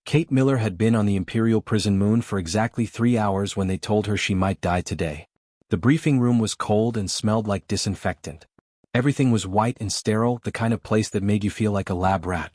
Kate Miller had been on the Imperial Prison Moon for exactly 3 hours when they told her she might die today. The briefing room was cold and smelled like disinfectant. Everything was white and sterile, the kind of place that made you feel like a lab rat.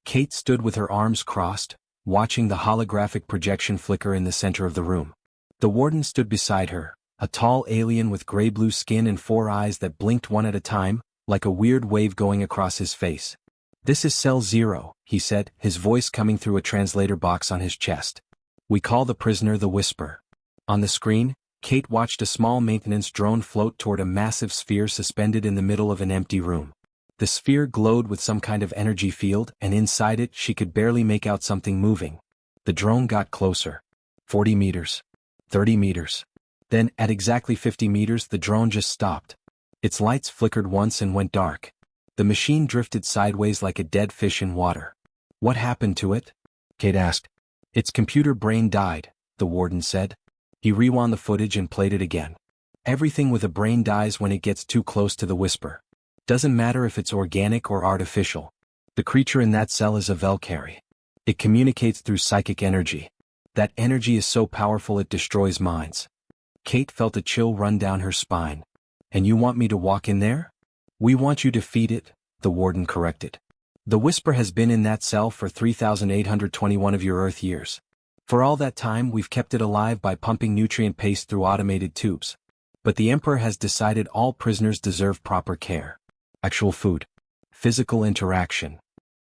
Kate stood with her arms crossed, watching the holographic projection flicker in the center of the room. The warden stood beside her, a tall alien with gray-blue skin and 4 eyes that blinked one at a time, like a weird wave going across his face. "This is Cell 0, he said, his voice coming through a translator box on his chest. "We call the prisoner the Whisper." On the screen, Kate watched a small maintenance drone float toward a massive sphere suspended in the middle of an empty room. The sphere glowed with some kind of energy field, and inside it she could barely make out something moving. The drone got closer. 40 meters. 30 meters. Then, at exactly 50 meters, the drone just stopped. Its lights flickered once and went dark. The machine drifted sideways like a dead fish in water. "What happened to it?" Kate asked. "Its computer brain died," the warden said. He rewound the footage and played it again. "Everything with a brain dies when it gets too close to the Whisper. Doesn't matter if it's organic or artificial. The creature in that cell is a Valkyrie. It communicates through psychic energy. That energy is so powerful it destroys minds." Kate felt a chill run down her spine. "And you want me to walk in there?" "We want you to feed it," the warden corrected. "The Whisper has been in that cell for 3,821 of your Earth years. For all that time we've kept it alive by pumping nutrient paste through automated tubes. But the Emperor has decided all prisoners deserve proper care. Actual food. Physical interaction."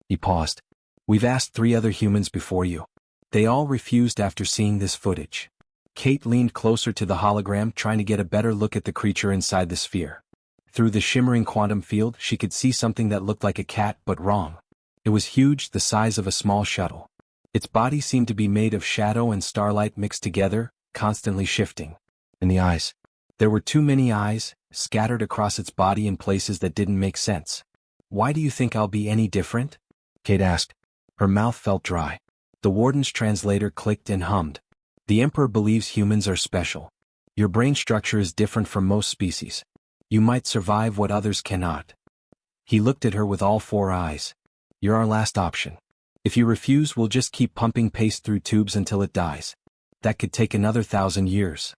He paused. "We've asked 3 other humans before you. They all refused after seeing this footage." Kate leaned closer to the hologram, trying to get a better look at the creature inside the sphere. Through the shimmering quantum field she could see something that looked like a cat, but wrong. It was huge, the size of a small shuttle. Its body seemed to be made of shadow and starlight mixed together, constantly shifting. And the eyes. There were too many eyes, scattered across its body in places that didn't make sense. "Why do you think I'll be any different?" Kate asked. Her mouth felt dry. The warden's translator clicked and hummed. "The Emperor believes humans are special. Your brain structure is different from most species. You might survive what others cannot." He looked at her with all 4 eyes. "You're our last option. If you refuse, we'll just keep pumping paste through tubes until it dies. That could take another 1,000 years.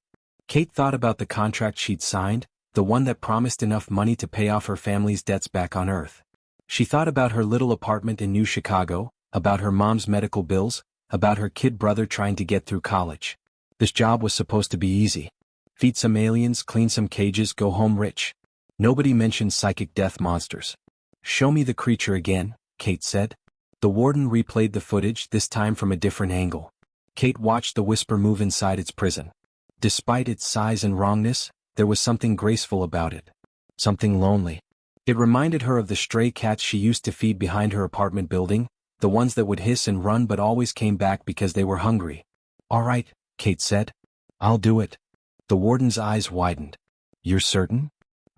Kate thought about the contract she'd signed, the one that promised enough money to pay off her family's debts back on Earth. She thought about her little apartment in New Chicago, about her mom's medical bills, about her kid brother trying to get through college. This job was supposed to be easy. Feed some aliens, clean some cages, go home rich. Nobody mentioned psychic death monsters. "Show me the creature again," Kate said. The warden replayed the footage, this time from a different angle. Kate watched the Whisper move inside its prison. Despite its size and wrongness, there was something graceful about it. Something lonely. It reminded her of the stray cats she used to feed behind her apartment building, the ones that would hiss and run but always came back because they were hungry. "All right," Kate said. "I'll do it." The warden's eyes widened. "You're certain?"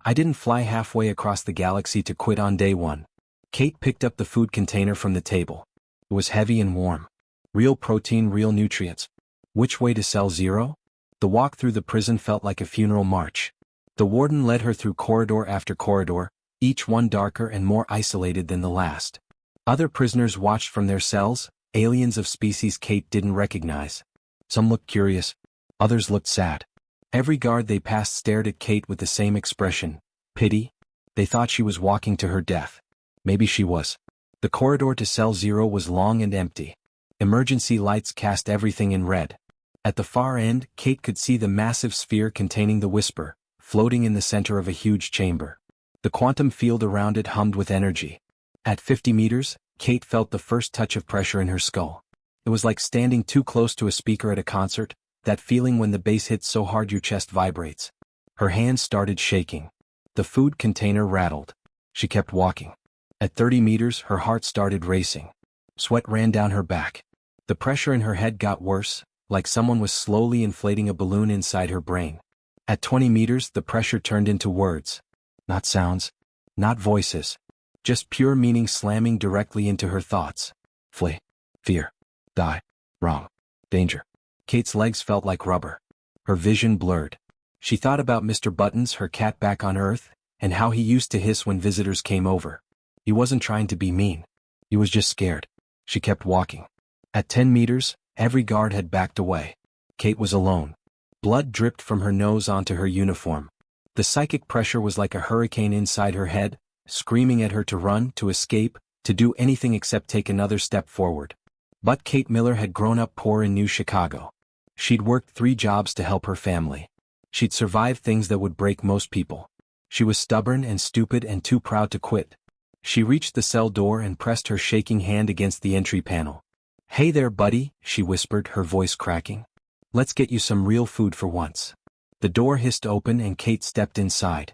"I didn't fly halfway across the galaxy to quit on day 1. Kate picked up the food container from the table. It was heavy and warm. Real protein, real nutrients. "Which way to Cell 0? The walk through the prison felt like a funeral march. The warden led her through corridor after corridor, each one darker and more isolated than the last. Other prisoners watched from their cells, aliens of species Kate didn't recognize. Some looked curious. Others looked sad. Every guard they passed stared at Kate with the same expression. Pity? They thought she was walking to her death. Maybe she was. The corridor to Cell 0 was long and empty. Emergency lights cast everything in red. At the far end, Kate could see the massive sphere containing the Whisper, floating in the center of a huge chamber. The quantum field around it hummed with energy. At 50 meters, Kate felt the first touch of pressure in her skull. It was like standing too close to a speaker at a concert, that feeling when the bass hits so hard your chest vibrates. Her hands started shaking. The food container rattled. She kept walking. At 30 meters, her heart started racing. Sweat ran down her back. The pressure in her head got worse, like someone was slowly inflating a balloon inside her brain. At 20 meters, the pressure turned into words. Not sounds. Not voices. Just pure meaning slamming directly into her thoughts. Flee. Fear. Die. Wrong. Danger. Kate's legs felt like rubber. Her vision blurred. She thought about Mr. Buttons, her cat back on Earth, and how he used to hiss when visitors came over. He wasn't trying to be mean. He was just scared. She kept walking. At 10 meters, every guard had backed away. Kate was alone. Blood dripped from her nose onto her uniform. The psychic pressure was like a hurricane inside her head, screaming at her to run, to escape, to do anything except take another step forward. But Kate Miller had grown up poor in New Chicago. She'd worked 3 jobs to help her family. She'd survived things that would break most people. She was stubborn and stupid and too proud to quit. She reached the cell door and pressed her shaking hand against the entry panel. "Hey there, buddy," she whispered, her voice cracking. "Let's get you some real food for once." The door hissed open and Kate stepped inside.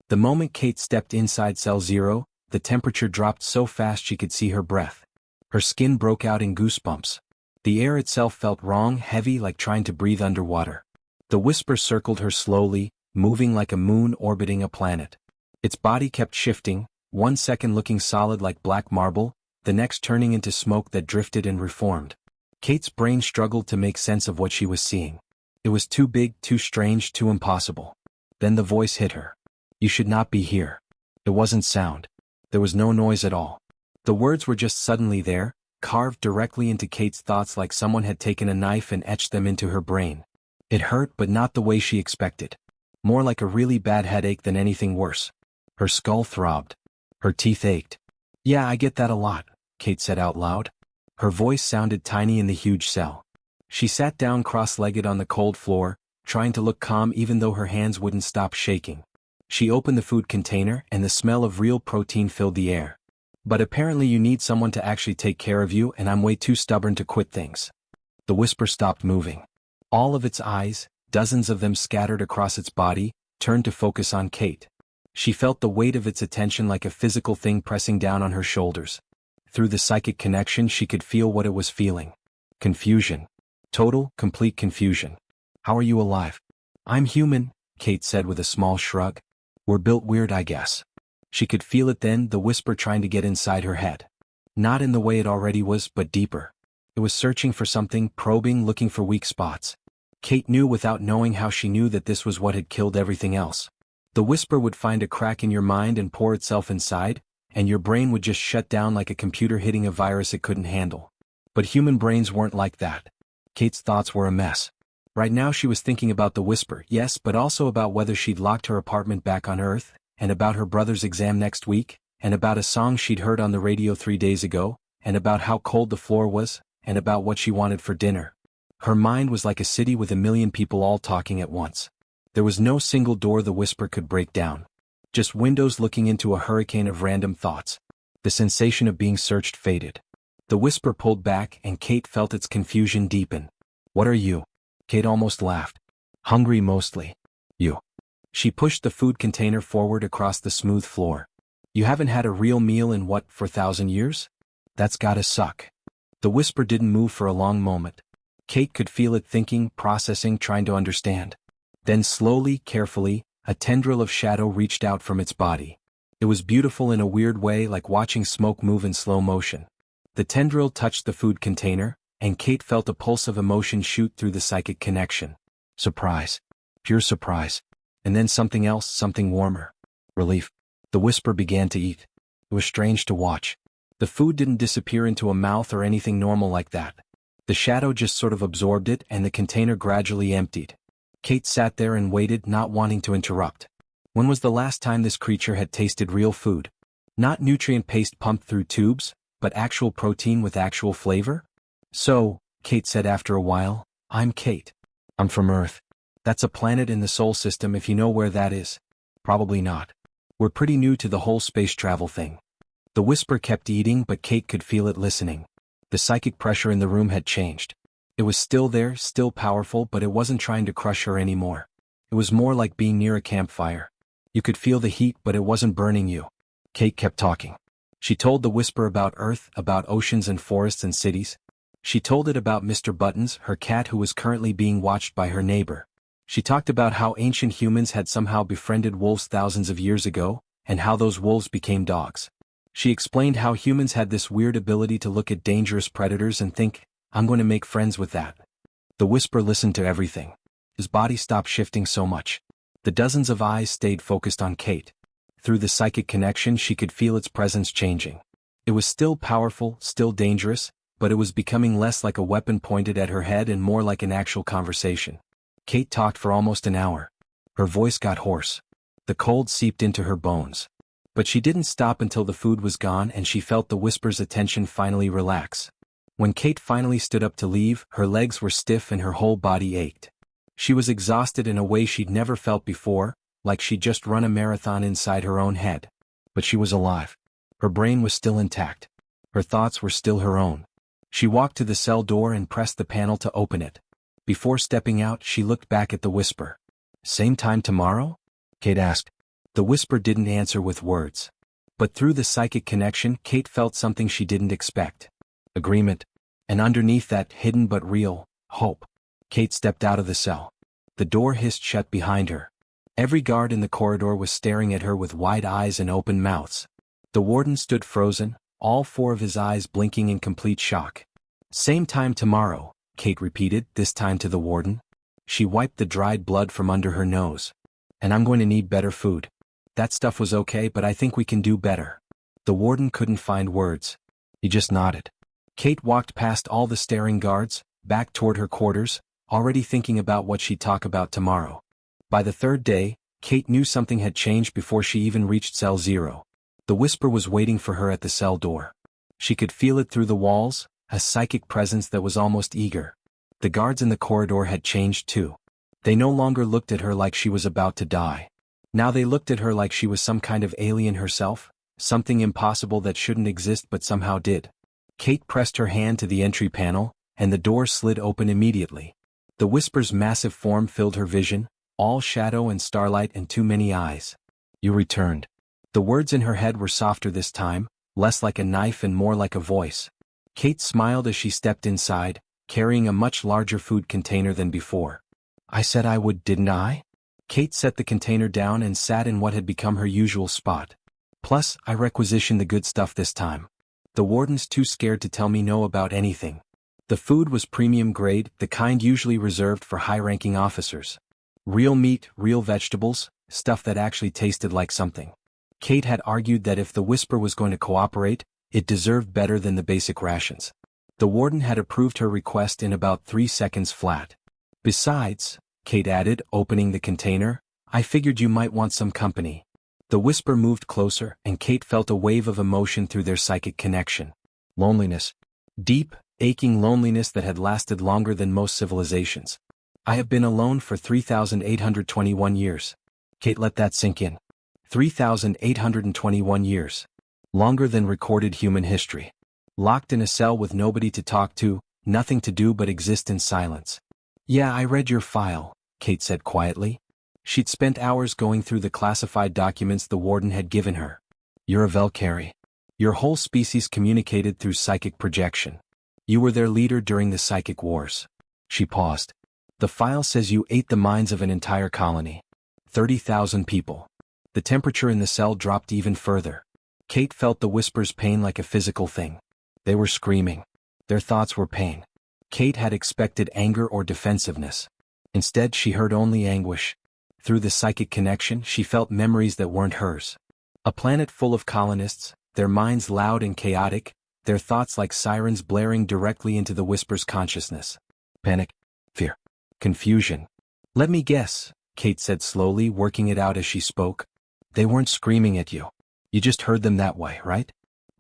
The moment Kate stepped inside Cell 0, the temperature dropped so fast she could see her breath. Her skin broke out in goosebumps. The air itself felt wrong, heavy, like trying to breathe underwater. The whisper circled her slowly, moving like a moon orbiting a planet. Its body kept shifting, one second looking solid like black marble, the next turning into smoke that drifted and reformed. Kate's brain struggled to make sense of what she was seeing. It was too big, too strange, too impossible. Then the voice hit her. "You should not be here." It wasn't sound. There was no noise at all. The words were just suddenly there, carved directly into Kate's thoughts like someone had taken a knife and etched them into her brain. It hurt, but not the way she expected. More like a really bad headache than anything worse. Her skull throbbed. Her teeth ached. "Yeah, I get that a lot," Kate said out loud. Her voice sounded tiny in the huge cell. She sat down cross-legged on the cold floor, trying to look calm even though her hands wouldn't stop shaking. She opened the food container and the smell of real protein filled the air. "But apparently you need someone to actually take care of you, and I'm way too stubborn to quit things." The whisper stopped moving. All of its eyes, dozens of them scattered across its body, turned to focus on Kate. She felt the weight of its attention like a physical thing pressing down on her shoulders. Through the psychic connection she could feel what it was feeling. Confusion. Total, complete confusion. "How are you alive?" "I'm human," Kate said with a small shrug. "We're built weird, I guess." She could feel it then, the whisper trying to get inside her head. Not in the way it already was, but deeper. It was searching for something, probing, looking for weak spots. Kate knew without knowing how she knew that this was what had killed everything else. The whisper would find a crack in your mind and pour itself inside, and your brain would just shut down like a computer hitting a virus it couldn't handle. But human brains weren't like that. Kate's thoughts were a mess. Right now she was thinking about the whisper, yes, but also about whether she'd locked her apartment back on Earth, and about her brother's exam next week, and about a song she'd heard on the radio 3 days ago, and about how cold the floor was, and about what she wanted for dinner. Her mind was like a city with a million people all talking at once. There was no single door the whisper could break down. Just windows looking into a hurricane of random thoughts. The sensation of being searched faded. The whisper pulled back and Kate felt its confusion deepen. "What are you?" Kate almost laughed. "Hungry mostly." "You." She pushed the food container forward across the smooth floor. "You haven't had a real meal in what, 4,000 years? That's gotta suck." The whisper didn't move for a long moment. Kate could feel it thinking, processing, trying to understand. Then slowly, carefully, a tendril of shadow reached out from its body. It was beautiful in a weird way, like watching smoke move in slow motion. The tendril touched the food container, and Kate felt a pulse of emotion shoot through the psychic connection. Surprise. Pure surprise. And then something else, something warmer. Relief. The whisper began to eat. It was strange to watch. The food didn't disappear into a mouth or anything normal like that. The shadow just sort of absorbed it and the container gradually emptied. Kate sat there and waited, not wanting to interrupt. When was the last time this creature had tasted real food? Not nutrient paste pumped through tubes, but actual protein with actual flavor? "So," Kate said after a while, "I'm Kate. I'm from Earth. That's a planet in the Sol system, if you know where that is." "Probably not. We're pretty new to the whole space travel thing." The whisper kept eating, but Kate could feel it listening. The psychic pressure in the room had changed. It was still there, still powerful, but it wasn't trying to crush her anymore. It was more like being near a campfire. You could feel the heat, but it wasn't burning you. Kate kept talking. She told the whisper about Earth, about oceans and forests and cities. She told it about Mr. Buttons, her cat who was currently being watched by her neighbor. She talked about how ancient humans had somehow befriended wolves thousands of years ago, and how those wolves became dogs. She explained how humans had this weird ability to look at dangerous predators and think, "I'm going to make friends with that." The whisper listened to everything. His body stopped shifting so much. The dozens of eyes stayed focused on Kate. Through the psychic connection she could feel its presence changing. It was still powerful, still dangerous, but it was becoming less like a weapon pointed at her head and more like an actual conversation. Kate talked for almost an hour. Her voice got hoarse. The cold seeped into her bones. But she didn't stop until the food was gone and she felt the whisper's attention finally relax. When Kate finally stood up to leave, her legs were stiff and her whole body ached. She was exhausted in a way she'd never felt before, like she'd just run a marathon inside her own head. But she was alive. Her brain was still intact. Her thoughts were still her own. She walked to the cell door and pressed the panel to open it. Before stepping out, she looked back at the whisper. "Same time tomorrow?" Kate asked. The whisper didn't answer with words. But through the psychic connection, Kate felt something she didn't expect. Agreement. And underneath that, hidden but real, hope. Kate stepped out of the cell. The door hissed shut behind her. Every guard in the corridor was staring at her with wide eyes and open mouths. The warden stood frozen, all four of his eyes blinking in complete shock. "Same time tomorrow," Kate repeated, this time to the warden. She wiped the dried blood from under her nose. "And I'm going to need better food. That stuff was okay, but I think we can do better." The warden couldn't find words. He just nodded. Kate walked past all the staring guards, back toward her quarters, already thinking about what she'd talk about tomorrow. By the third day, Kate knew something had changed before she even reached cell 0. The whisper was waiting for her at the cell door. She could feel it through the walls, a psychic presence that was almost eager. The guards in the corridor had changed too. They no longer looked at her like she was about to die. Now they looked at her like she was some kind of alien herself, something impossible that shouldn't exist but somehow did. Kate pressed her hand to the entry panel, and the door slid open immediately. The whisper's massive form filled her vision, all shadow and starlight and too many eyes. "You returned." The words in her head were softer this time, less like a knife and more like a voice. Kate smiled as she stepped inside, carrying a much larger food container than before. "I said I would, didn't I?" Kate set the container down and sat in what had become her usual spot. "Plus, I requisitioned the good stuff this time. The warden's too scared to tell me no about anything." The food was premium grade, the kind usually reserved for high-ranking officers. Real meat, real vegetables, stuff that actually tasted like something. Kate had argued that if the whisper was going to cooperate, it deserved better than the basic rations. The warden had approved her request in about 3 seconds flat. "Besides," Kate added, opening the container, "I figured you might want some company." The whisper moved closer, and Kate felt a wave of emotion through their psychic connection. Loneliness. Deep, aching loneliness that had lasted longer than most civilizations. "I have been alone for 3,821 years. Kate let that sink in. 3,821 years. Longer than recorded human history. Locked in a cell with nobody to talk to, nothing to do but exist in silence. "Yeah, I read your file," Kate said quietly. She'd spent hours going through the classified documents the warden had given her. "You're a Valkyrie. Your whole species communicated through psychic projection. You were their leader during the psychic wars." She paused. "The file says you ate the minds of an entire colony. 30,000 people." The temperature in the cell dropped even further. Kate felt the whisper's pain like a physical thing. They were screaming. Their thoughts were pain. Kate had expected anger or defensiveness. Instead, she heard only anguish. Through the psychic connection, she felt memories that weren't hers. A planet full of colonists, their minds loud and chaotic, their thoughts like sirens blaring directly into the whisper's consciousness. Panic. Fear. Confusion. "Let me guess," Kate said slowly, working it out as she spoke. "They weren't screaming at you. You just heard them that way, right?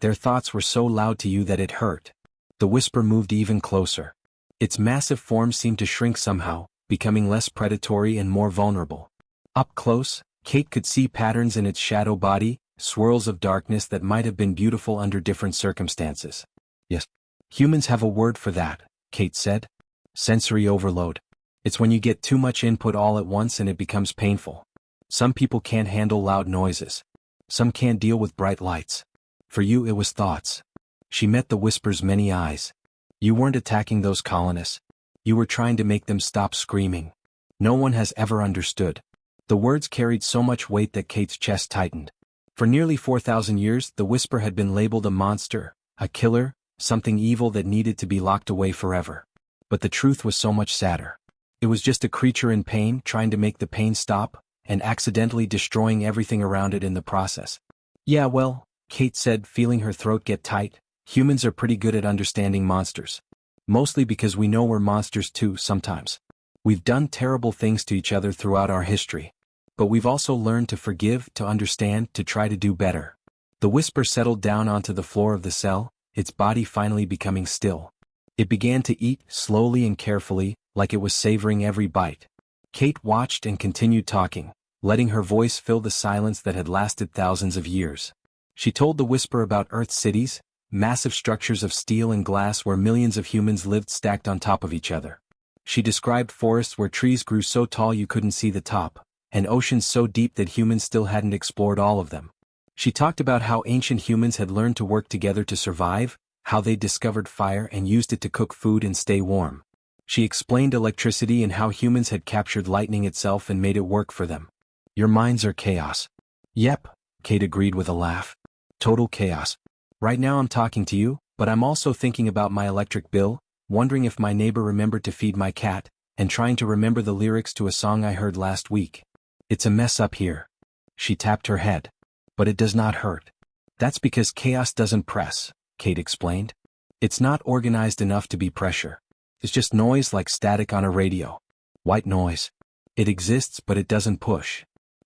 Their thoughts were so loud to you that it hurt." The whisper moved even closer. Its massive form seemed to shrink somehow, becoming less predatory and more vulnerable. Up close, Kate could see patterns in its shadow body, swirls of darkness that might have been beautiful under different circumstances. "Yes. Humans have a word for that," Kate said. "Sensory overload. It's when you get too much input all at once and it becomes painful. Some people can't handle loud noises. Some can't deal with bright lights. For you it was thoughts." She met the whisper's many eyes. "You weren't attacking those colonists. You were trying to make them stop screaming. No one has ever understood." The words carried so much weight that Kate's chest tightened. For nearly 4,000 years, the whisper had been labeled a monster, a killer, something evil that needed to be locked away forever. But the truth was so much sadder. It was just a creature in pain trying to make the pain stop, and accidentally destroying everything around it in the process. "Yeah, well," Kate said, feeling her throat get tight, Humans are pretty good at understanding monsters. Mostly because we know we're monsters too sometimes. We've done terrible things to each other throughout our history. But we've also learned to forgive, to understand, to try to do better. The whisper settled down onto the floor of the cell, its body finally becoming still. It began to eat, slowly and carefully, like it was savoring every bite. Kate watched and continued talking, letting her voice fill the silence that had lasted thousands of years. She told the whisper about Earth's cities, massive structures of steel and glass where millions of humans lived stacked on top of each other. She described forests where trees grew so tall you couldn't see the top, and oceans so deep that humans still hadn't explored all of them. She talked about how ancient humans had learned to work together to survive, how they discovered fire and used it to cook food and stay warm. She explained electricity and how humans had captured lightning itself and made it work for them. Your minds are chaos. Yep, Kate agreed with a laugh. Total chaos. Right now I'm talking to you, but I'm also thinking about my electric bill, wondering if my neighbor remembered to feed my cat, and trying to remember the lyrics to a song I heard last week. It's a mess up here. She tapped her head. But it does not hurt. That's because chaos doesn't press, Kate explained. It's not organized enough to be pressure. It's just noise like static on a radio. White noise. It exists but it doesn't push.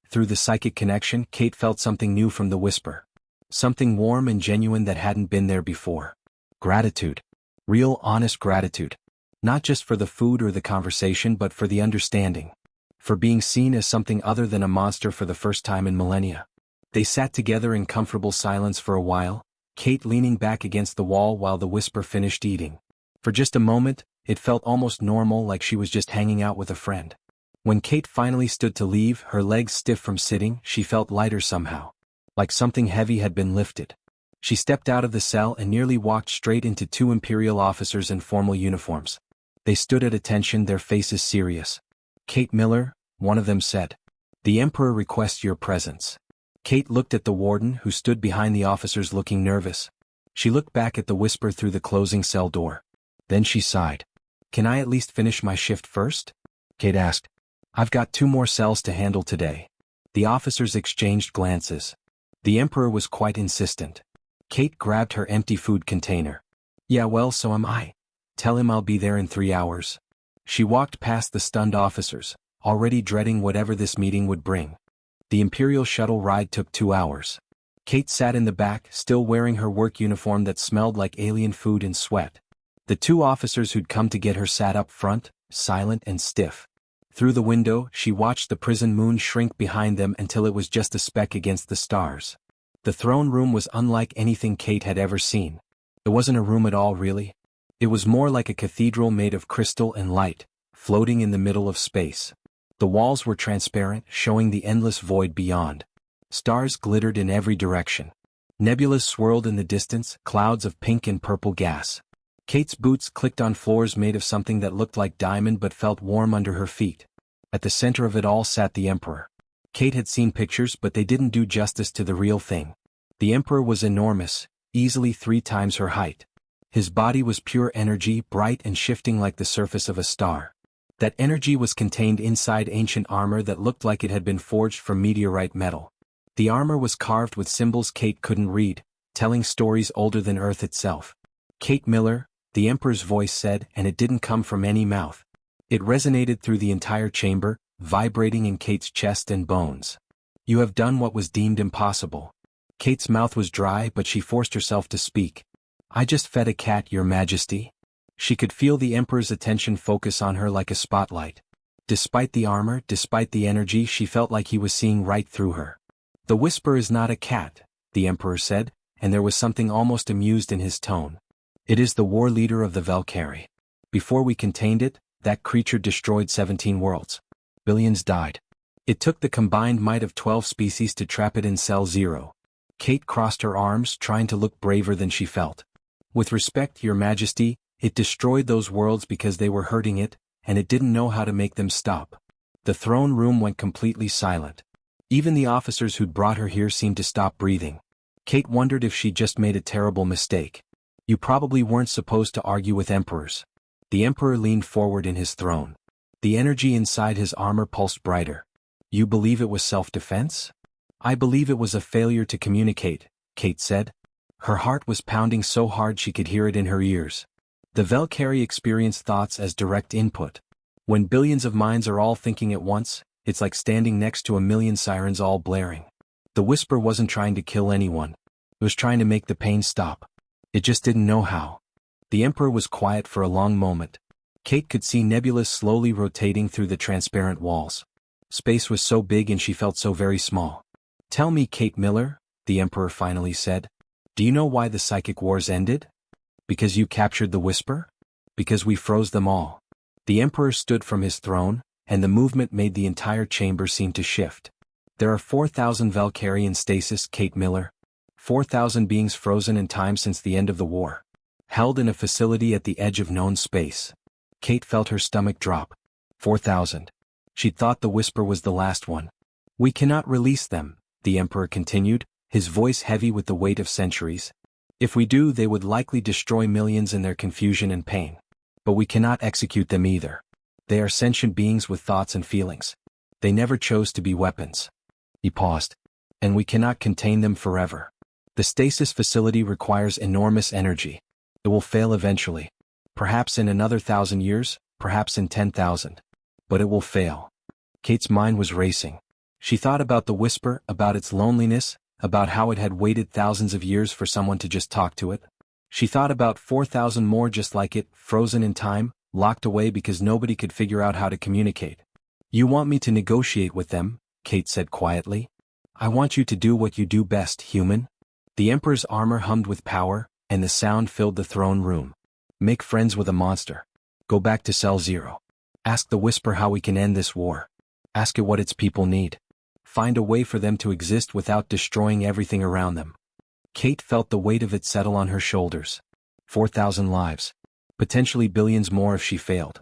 Through the psychic connection, Kate felt something new from the whisper. Something warm and genuine that hadn't been there before. Gratitude. Real honest gratitude. Not just for the food or the conversation but for the understanding. For being seen as something other than a monster for the first time in millennia. They sat together in comfortable silence for a while, Kate leaning back against the wall while the whisper finished eating. For just a moment, it felt almost normal, like she was just hanging out with a friend. When Kate finally stood to leave, her legs stiff from sitting, she felt lighter somehow. Like something heavy had been lifted. She stepped out of the cell and nearly walked straight into two Imperial officers in formal uniforms. They stood at attention, their faces serious. Kate Miller, one of them said. The Emperor requests your presence. Kate looked at the warden who stood behind the officers looking nervous. She looked back at the whisper through the closing cell door. Then she sighed. Can I at least finish my shift first? Kate asked. I've got 2 more cells to handle today. The officers exchanged glances. The Emperor was quite insistent. Kate grabbed her empty food container. Yeah, well, so am I. Tell him I'll be there in 3 hours. She walked past the stunned officers, already dreading whatever this meeting would bring. The Imperial shuttle ride took 2 hours. Kate sat in the back, still wearing her work uniform that smelled like alien food and sweat. The 2 officers who'd come to get her sat up front, silent and stiff. Through the window, she watched the prison moon shrink behind them until it was just a speck against the stars. The throne room was unlike anything Kate had ever seen. It wasn't a room at all, really. It was more like a cathedral made of crystal and light, floating in the middle of space. The walls were transparent, showing the endless void beyond. Stars glittered in every direction. Nebulas swirled in the distance, clouds of pink and purple gas. Kate's boots clicked on floors made of something that looked like diamond but felt warm under her feet. At the center of it all sat the Emperor. Kate had seen pictures, but they didn't do justice to the real thing. The Emperor was enormous, easily 3 times her height. His body was pure energy, bright and shifting like the surface of a star. That energy was contained inside ancient armor that looked like it had been forged from meteorite metal. The armor was carved with symbols Kate couldn't read, telling stories older than Earth itself. Kate Miller, the Emperor's voice said, and it didn't come from any mouth. It resonated through the entire chamber, vibrating in Kate's chest and bones. You have done what was deemed impossible. Kate's mouth was dry, but she forced herself to speak. I just fed a cat, Your Majesty. She could feel the Emperor's attention focus on her like a spotlight. Despite the armor, despite the energy, she felt like he was seeing right through her. The whisper is not a cat, the Emperor said, and there was something almost amused in his tone. It is the war leader of the Valkyrie. Before we contained it, that creature destroyed 17 worlds. Billions died. It took the combined might of 12 species to trap it in Cell 0. Kate crossed her arms, trying to look braver than she felt. With respect, Your Majesty, it destroyed those worlds because they were hurting it, and it didn't know how to make them stop. The throne room went completely silent. Even the officers who'd brought her here seemed to stop breathing. Kate wondered if she'd just made a terrible mistake. You probably weren't supposed to argue with emperors. The Emperor leaned forward in his throne. The energy inside his armor pulsed brighter. You believe it was self-defense? I believe it was a failure to communicate, Kate said. Her heart was pounding so hard she could hear it in her ears. The Valkyrie experienced thoughts as direct input. When billions of minds are all thinking at once, it's like standing next to a million sirens all blaring. The whisper wasn't trying to kill anyone. It was trying to make the pain stop. It just didn't know how. The Emperor was quiet for a long moment. Kate could see nebulas slowly rotating through the transparent walls. Space was so big and she felt so very small. "Tell me, Kate Miller," the Emperor finally said. "Do you know why the psychic wars ended? Because you captured the whisper? Because we froze them all." The Emperor stood from his throne, and the movement made the entire chamber seem to shift. "There are 4,000 Valkyrie in stasis, Kate Miller. 4,000 beings frozen in time since the end of the war. Held in a facility at the edge of known space." Kate felt her stomach drop. 4,000. She'd thought the whisper was the last one. "We cannot release them," the Emperor continued, his voice heavy with the weight of centuries. "If we do, they would likely destroy millions in their confusion and pain. But we cannot execute them either. They are sentient beings with thoughts and feelings. They never chose to be weapons." He paused. "And we cannot contain them forever. The stasis facility requires enormous energy. It will fail eventually. Perhaps in another 1,000 years, perhaps in 10,000. But it will fail." Kate's mind was racing. She thought about the whisper, about its loneliness, about how it had waited thousands of years for someone to just talk to it. She thought about 4,000 more just like it, frozen in time, locked away because nobody could figure out how to communicate. "You want me to negotiate with them," Kate said quietly. "I want you to do what you do best, human." The Emperor's armor hummed with power, and the sound filled the throne room. "Make friends with a monster. Go back to Cell Zero. Ask the whisper how we can end this war. Ask it what its people need. Find a way for them to exist without destroying everything around them." Kate felt the weight of it settle on her shoulders. 4,000 lives. Potentially billions more if she failed.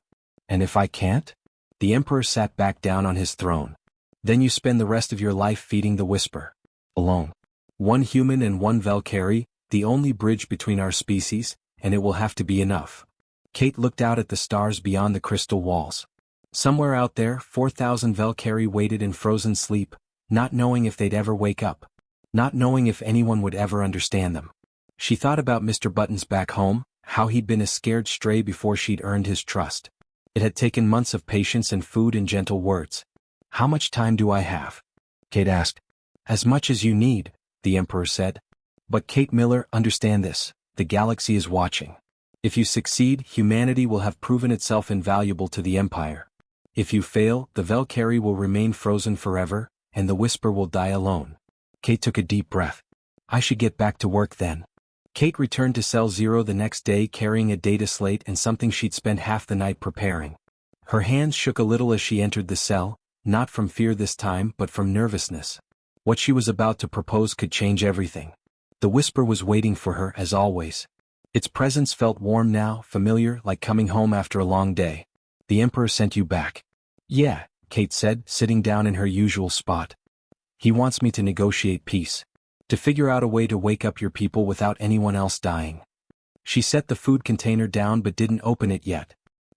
"And if I can't?" The Emperor sat back down on his throne. "Then you spend the rest of your life feeding the whisper. Alone. One human and one Valkyrie, the only bridge between our species, and it will have to be enough." Kate looked out at the stars beyond the crystal walls. Somewhere out there, 4,000 Valkyrie waited in frozen sleep, not knowing if they'd ever wake up. Not knowing if anyone would ever understand them. She thought about Mr. Buttons back home, how he'd been a scared stray before she'd earned his trust. It had taken months of patience and food and gentle words. "How much time do I have?" Kate asked. "As much as you need," the Emperor said. "But Kate Miller, understand this, the galaxy is watching. If you succeed, humanity will have proven itself invaluable to the Empire. If you fail, the Valkyrie will remain frozen forever, and the whisper will die alone." Kate took a deep breath. "I should get back to work then." Kate returned to Cell Zero the next day carrying a data slate and something she'd spent half the night preparing. Her hands shook a little as she entered the cell, not from fear this time but from nervousness. What she was about to propose could change everything. The whisper was waiting for her as always. Its presence felt warm now, familiar, like coming home after a long day. "The Emperor sent you back." "Yeah," Kate said, sitting down in her usual spot. "He wants me to negotiate peace. To figure out a way to wake up your people without anyone else dying." She set the food container down but didn't open it yet.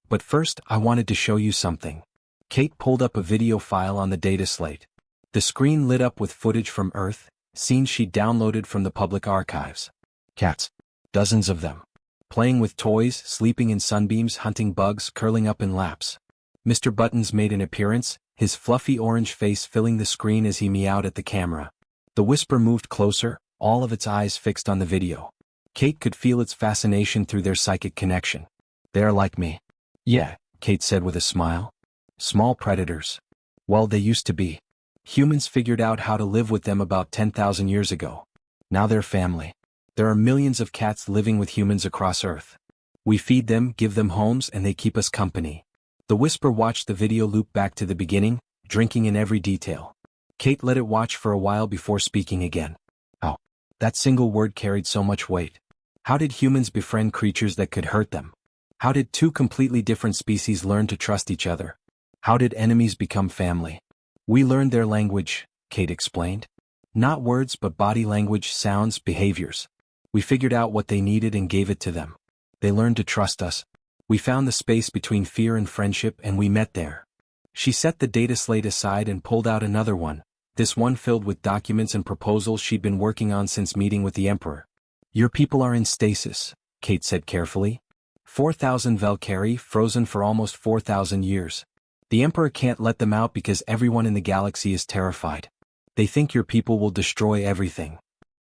"But first, I wanted to show you something." Kate pulled up a video file on the data slate. The screen lit up with footage from Earth, scenes she'd downloaded from the public archives. Cats. Dozens of them. Playing with toys, sleeping in sunbeams, hunting bugs, curling up in laps. Mr. Buttons made an appearance, his fluffy orange face filling the screen as he meowed at the camera. The whisper moved closer, all of its eyes fixed on the video. Kate could feel its fascination through their psychic connection. "They are like me." "Yeah," Kate said with a smile. "Small predators. Well, they used to be. Humans figured out how to live with them about 10,000 years ago. Now they're family. There are millions of cats living with humans across Earth. We feed them, give them homes, and they keep us company." The whisper watched the video loop back to the beginning, drinking in every detail. Kate let it watch for a while before speaking again. "Oh, that single word carried so much weight. How did humans befriend creatures that could hurt them? How did two completely different species learn to trust each other? How did enemies become family?" "We learned their language," Kate explained. "Not words but body language, sounds, behaviors. We figured out what they needed and gave it to them. They learned to trust us. We found the space between fear and friendship and we met there." She set the data slate aside and pulled out another one, this one filled with documents and proposals she'd been working on since meeting with the Emperor. Your people are in stasis, Kate said carefully. 4,000 Valkyrie frozen for almost 4,000 years. The Emperor can't let them out because everyone in the galaxy is terrified. They think your people will destroy everything.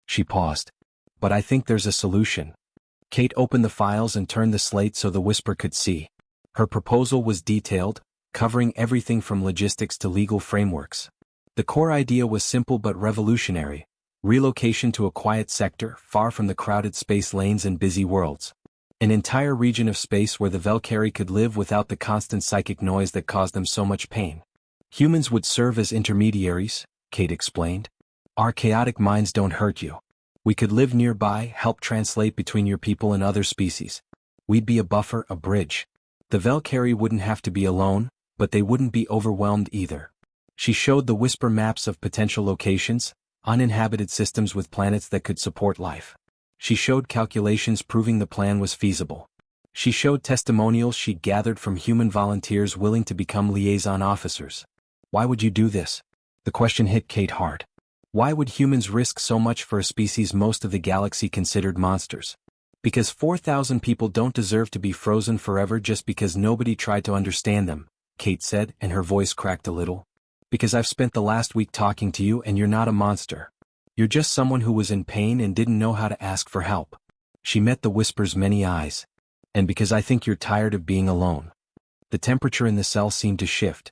She paused. But I think there's a solution. Kate opened the files and turned the slate so the Whisper could see. Her proposal was detailed, covering everything from logistics to legal frameworks. The core idea was simple but revolutionary: relocation to a quiet sector, far from the crowded space lanes and busy worlds. An entire region of space where the Valkyrie could live without the constant psychic noise that caused them so much pain. Humans would serve as intermediaries, Kate explained. Our chaotic minds don't hurt you. We could live nearby, help translate between your people and other species. We'd be a buffer, a bridge. The Valkyrie wouldn't have to be alone, but they wouldn't be overwhelmed either. She showed the Whisper maps of potential locations, uninhabited systems with planets that could support life. She showed calculations proving the plan was feasible. She showed testimonials she'd gathered from human volunteers willing to become liaison officers. Why would you do this? The question hit Kate hard. Why would humans risk so much for a species most of the galaxy considered monsters? Because 4,000 people don't deserve to be frozen forever just because nobody tried to understand them, Kate said, and her voice cracked a little. Because I've spent the last week talking to you and you're not a monster. You're just someone who was in pain and didn't know how to ask for help. She met the Whisper's many eyes. And because I think you're tired of being alone. The temperature in the cell seemed to shift.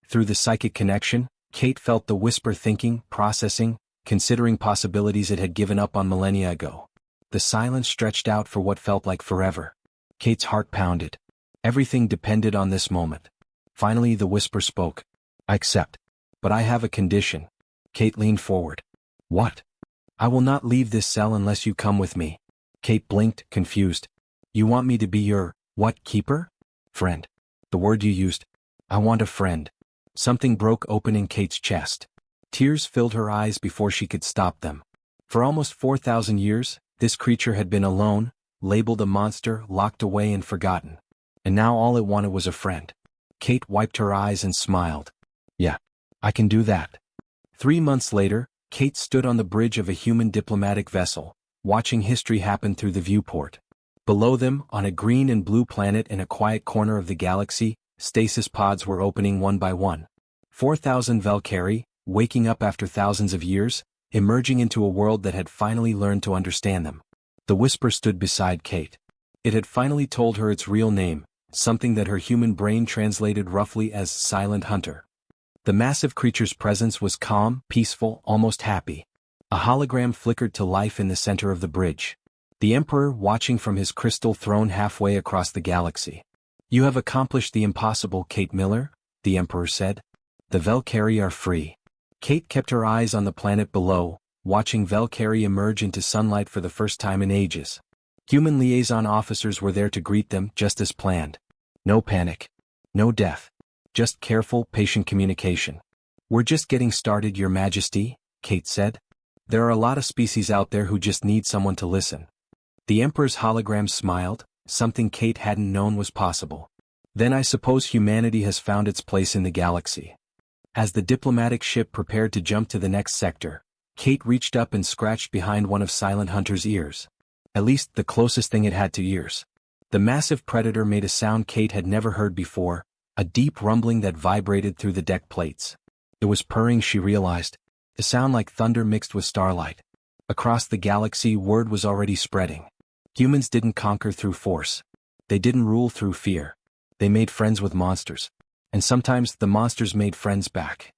Through the psychic connection, Kate felt the Whisper thinking, processing, considering possibilities it had given up on millennia ago. The silence stretched out for what felt like forever. Kate's heart pounded. Everything depended on this moment. Finally the Whisper spoke. I accept. But I have a condition. Kate leaned forward. What? I will not leave this cell unless you come with me. Kate blinked, confused. You want me to be your, what, keeper? Friend. The word you used. I want a friend. Something broke open in Kate's chest. Tears filled her eyes before she could stop them. For almost 4,000 years, this creature had been alone, labeled a monster, locked away and forgotten. And now all it wanted was a friend. Kate wiped her eyes and smiled. Yeah, I can do that. 3 months later, Kate stood on the bridge of a human diplomatic vessel, watching history happen through the viewport. Below them, on a green and blue planet in a quiet corner of the galaxy, stasis pods were opening one by one. 4,000 Valkyrie, waking up after thousands of years, emerging into a world that had finally learned to understand them. The Whisper stood beside Kate. It had finally told her its real name, something that her human brain translated roughly as Silent Hunter. The massive creature's presence was calm, peaceful, almost happy. A hologram flickered to life in the center of the bridge. The Emperor watching from his crystal throne halfway across the galaxy. You have accomplished the impossible, Kate Miller, the Emperor said. The Valkyrie are free. Kate kept her eyes on the planet below, watching Valkyrie emerge into sunlight for the first time in ages. Human liaison officers were there to greet them, just as planned. No panic. No death. Just careful, patient communication. We're just getting started, Your Majesty, Kate said. There are a lot of species out there who just need someone to listen. The Emperor's hologram smiled, something Kate hadn't known was possible. Then I suppose humanity has found its place in the galaxy. As the diplomatic ship prepared to jump to the next sector, Kate reached up and scratched behind one of Silent Hunter's ears. At least the closest thing it had to ears. The massive predator made a sound Kate had never heard before, a deep rumbling that vibrated through the deck plates. It was purring, she realized, a sound like thunder mixed with starlight. Across the galaxy, word was already spreading. Humans didn't conquer through force. They didn't rule through fear. They made friends with monsters. And sometimes the monsters made friends back.